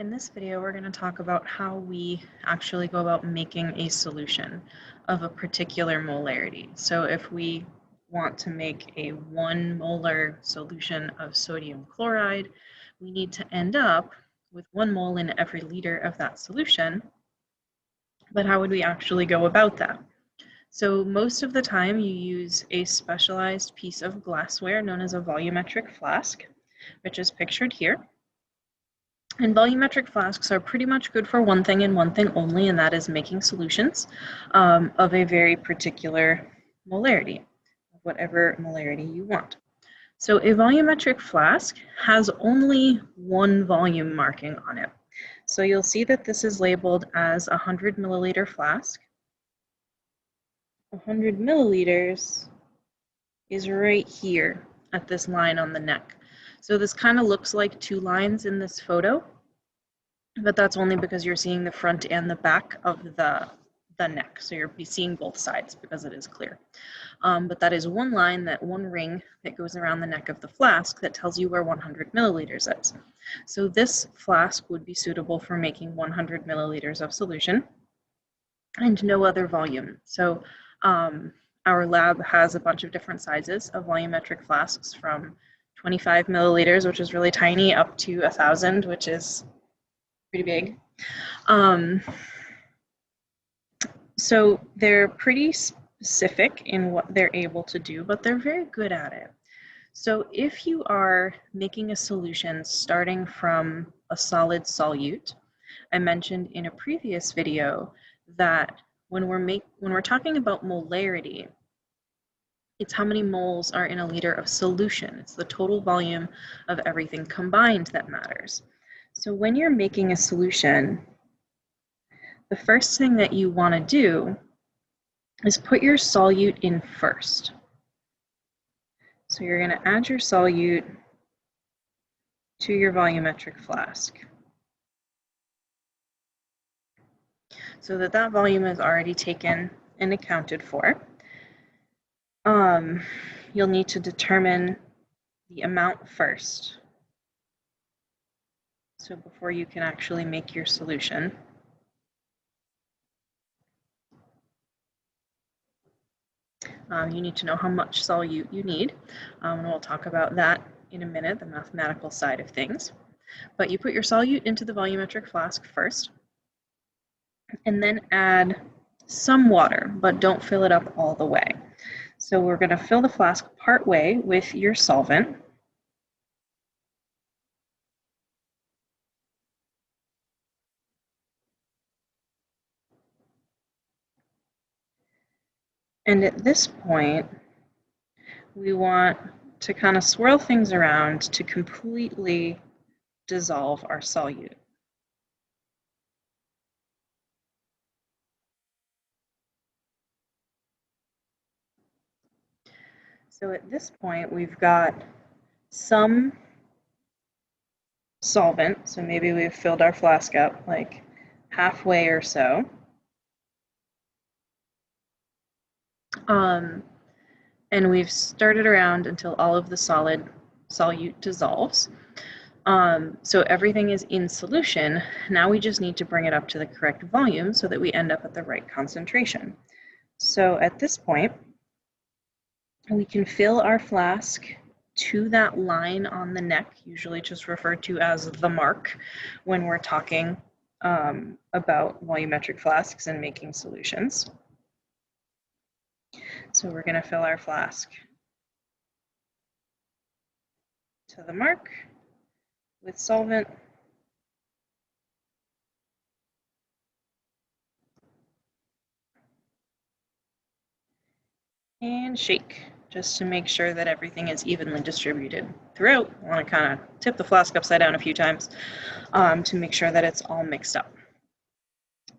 In this video, we're going to talk about how we actually go about making a solution of a particular molarity. So if we want to make a 1 molar solution of sodium chloride, we need to end up with 1 mole in every liter of that solution. But how would we actually go about that? So most of the time you use a specialized piece of glassware known as a volumetric flask, which is pictured here. And volumetric flasks are pretty much good for one thing and one thing only, and that is making solutions of a very particular molarity, whatever molarity you want. So a volumetric flask has only one volume marking on it. So you'll see that this is labeled as a 100 milliliter flask. 100 milliliters is right here at this line on the neck. So this kind of looks like 2 lines in this photo, but that's only because you're seeing the front and the back of the neck. So you'll be seeing both sides because it is clear. But that is one line, that one ring that goes around the neck of the flask that tells you where 100 milliliters is. So this flask would be suitable for making 100 milliliters of solution and no other volume. So our lab has a bunch of different sizes of volumetric flasks, from 25 milliliters, which is really tiny, up to 1,000, which is pretty big. So they're pretty specific in what they're able to do, but they're very good at it. So if you are making a solution starting from a solid solute, I mentioned in a previous video that when we're talking about molarity, it's how many moles are in a liter of solution. It's the total volume of everything combined that matters. So when you're making a solution, the first thing that you want to do is put your solute in first. So you're going to add your solute to your volumetric flask so that that volume is already taken and accounted for. You'll need to determine the amount first, so before you can actually make your solution. You need to know how much solute you need, and we'll talk about that in a minute, the mathematical side of things. But you put your solute into the volumetric flask first, and then add some water, but don't fill it up all the way. So we're going to fill the flask part way with your solvent. And at this point, we want to kind of swirl things around to completely dissolve our solute. So at this point, we've got some solvent, so maybe we've filled our flask up like halfway or so. And we've stirred it around until all of the solute dissolves. So everything is in solution. Now we just need to bring it up to the correct volume so that we end up at the right concentration. So at this point, we can fill our flask to that line on the neck, usually just referred to as the mark when we're talking about volumetric flasks and making solutions. So we're going to fill our flask to the mark with solvent. And shake, just to make sure that everything is evenly distributed throughout. I want to kind of tip the flask upside down a few times to make sure that it's all mixed up.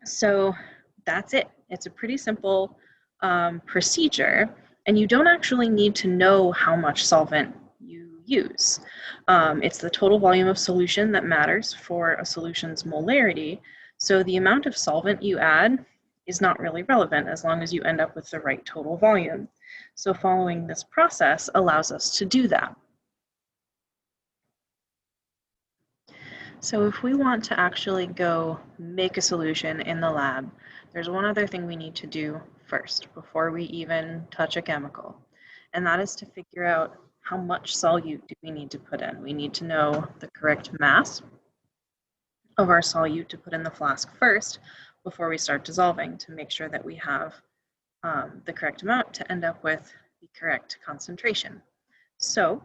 So that's it. It's a pretty simple procedure, and you don't actually need to know how much solvent you use. It's the total volume of solution that matters for a solution's molarity, so the amount of solvent you add is not really relevant as long as you end up with the right total volume. So following this process allows us to do that. So if we want to actually go make a solution in the lab, there's one other thing we need to do first before we even touch a chemical, and that is to figure out how much solute do we need to put in. We need to know the correct mass of our solute to put in the flask first before we start dissolving to make sure that we have the correct amount to end up with the correct concentration. So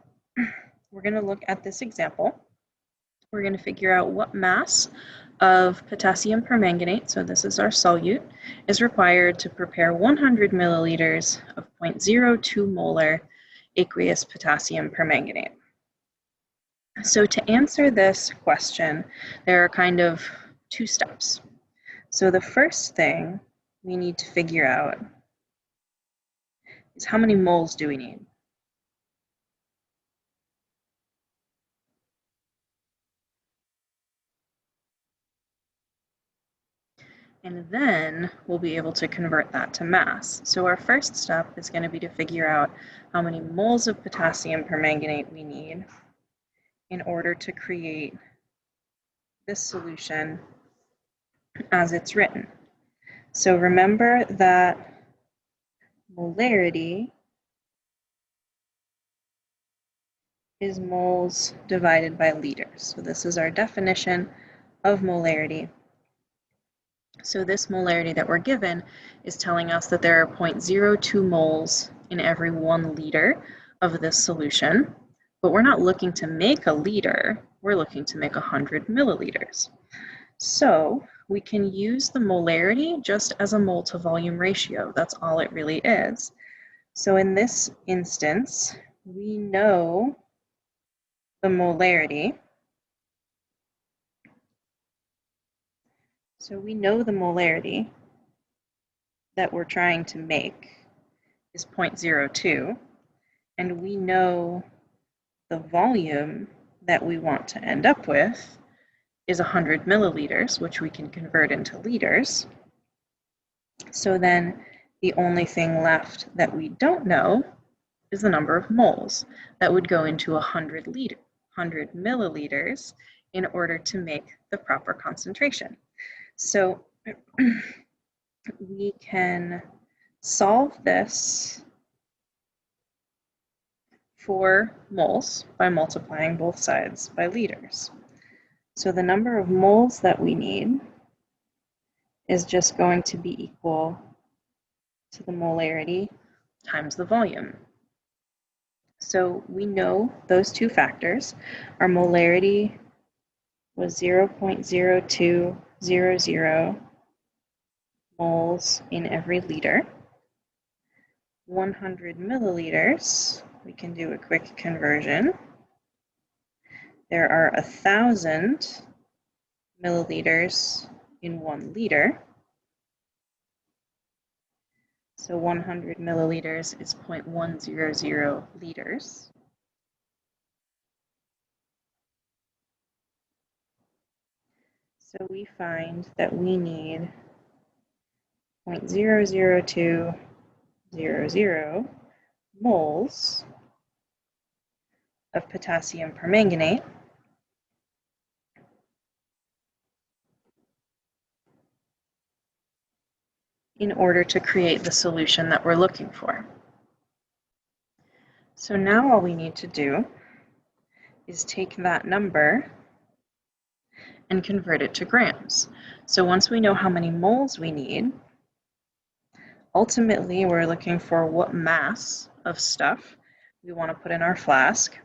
we're going to look at this example. We're going to figure out what mass of potassium permanganate, so this is our solute, is required to prepare 100 milliliters of 0.02 molar aqueous potassium permanganate. So to answer this question, there are kind of two steps. So the first thing we need to figure out is how many moles do we need? And then we'll be able to convert that to mass. So our first step is going to be to figure out how many moles of potassium permanganate we need in order to create this solution as it's written. So remember that molarity is moles divided by liters. So this is our definition of molarity. So this molarity that we're given is telling us that there are 0.02 moles in every 1 liter of this solution, but we're not looking to make a liter, we're looking to make 100 milliliters. So we can use the molarity just as a mole to volume ratio. That's all it really is. So in this instance, we know the molarity. So we know the molarity that we're trying to make is 0.02, and we know the volume that we want to end up with is 100 milliliters, which we can convert into liters. So then the only thing left that we don't know is the number of moles that would go into 100 milliliters in order to make the proper concentration. So we can solve this for moles by multiplying both sides by liters. So the number of moles that we need is just going to be equal to the molarity times the volume. So we know those two factors. Our molarity was 0.0200 moles in every liter. 100 milliliters, we can do a quick conversion. There are 1,000 milliliters in 1 liter. So 100 milliliters is 0.100 liters. So we find that we need 0.00200 moles of potassium permanganate in order to create the solution that we're looking for. So now all we need to do is take that number and convert it to grams. So once we know how many moles we need, ultimately we're looking for what mass of stuff we want to put in our flask.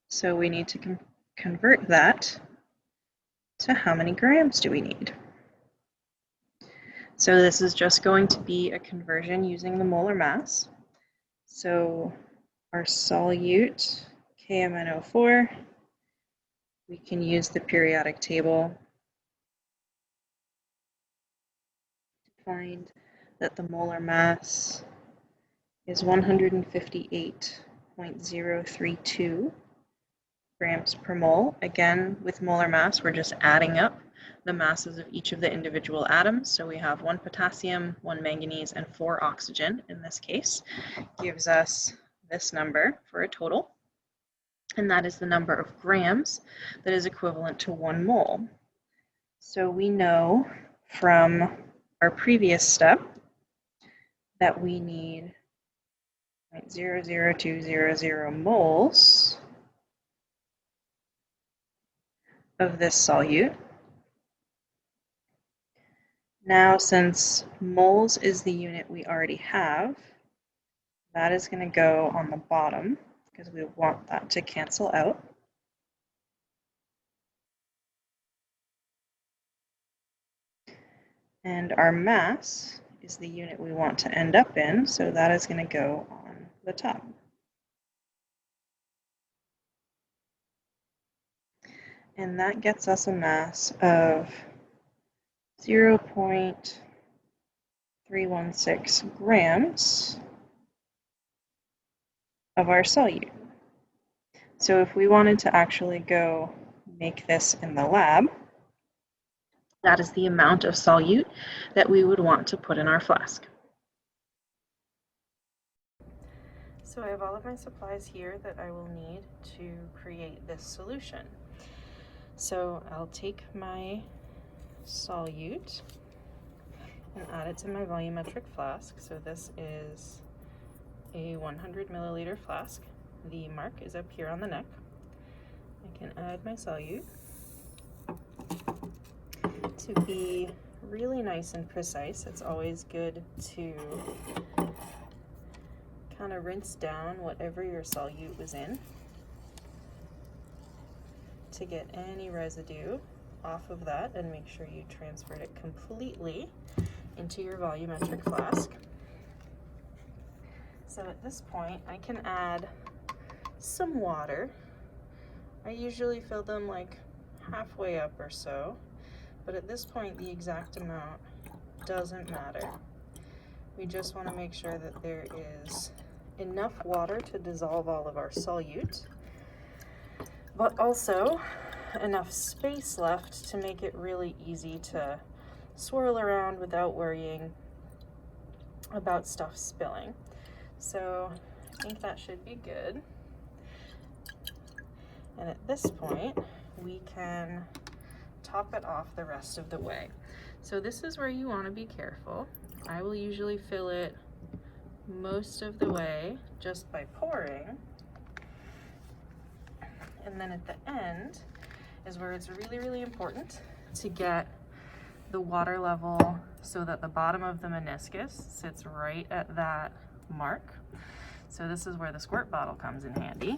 So we need to convert that to how many grams do we need. So this is just going to be a conversion using the molar mass. So our solute, KMnO4, we can use the periodic table to find that the molar mass is 158.032 grams per mole. Again, with molar mass, we're just adding up the masses of each of the individual atoms. So we have 1 potassium, 1 manganese, and 4 oxygen in this case. Gives us this number for a total. and that is the number of grams that is equivalent to 1 mole. So we know from our previous step that we need 0.00200 moles of this solute. Now, since moles is the unit we already have, that is going to go on the bottom because we want that to cancel out. And our mass is the unit we want to end up in, so that is going to go on the top. And that gets us a mass of 0.316 grams of our solute. So if we wanted to actually go make this in the lab, that is the amount of solute that we would want to put in our flask. So I have all of my supplies here that I will need to create this solution. So I'll take my solute and add it to my volumetric flask. So this is a 100 milliliter flask. The mark is up here on the neck. I can add my solute. To be really nice and precise, it's always good to kind of rinse down whatever your solute was in to get any residue off of that, and make sure you transferred it completely into your volumetric flask. So at this point, I can add some water. I usually fill them like halfway up or so, but at this point the exact amount doesn't matter. We just want to make sure that there is enough water to dissolve all of our solute, but also enough space left to make it really easy to swirl around without worrying about stuff spilling. So I think that should be good. And at this point, we can top it off the rest of the way. So this is where you want to be careful. I will usually fill it most of the way just by pouring. And then at the end is where it's really, really important to get the water level so that the bottom of the meniscus sits right at that mark. So this is where the squirt bottle comes in handy.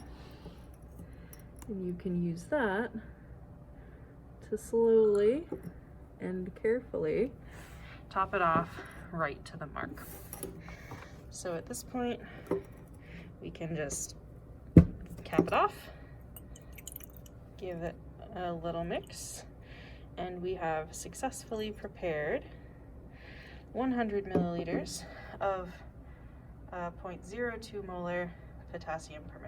And you can use that to slowly and carefully top it off right to the mark. So at this point, we can just cap it off, give it a little mix, and we have successfully prepared 100 milliliters of 0.02 molar potassium perchlorate.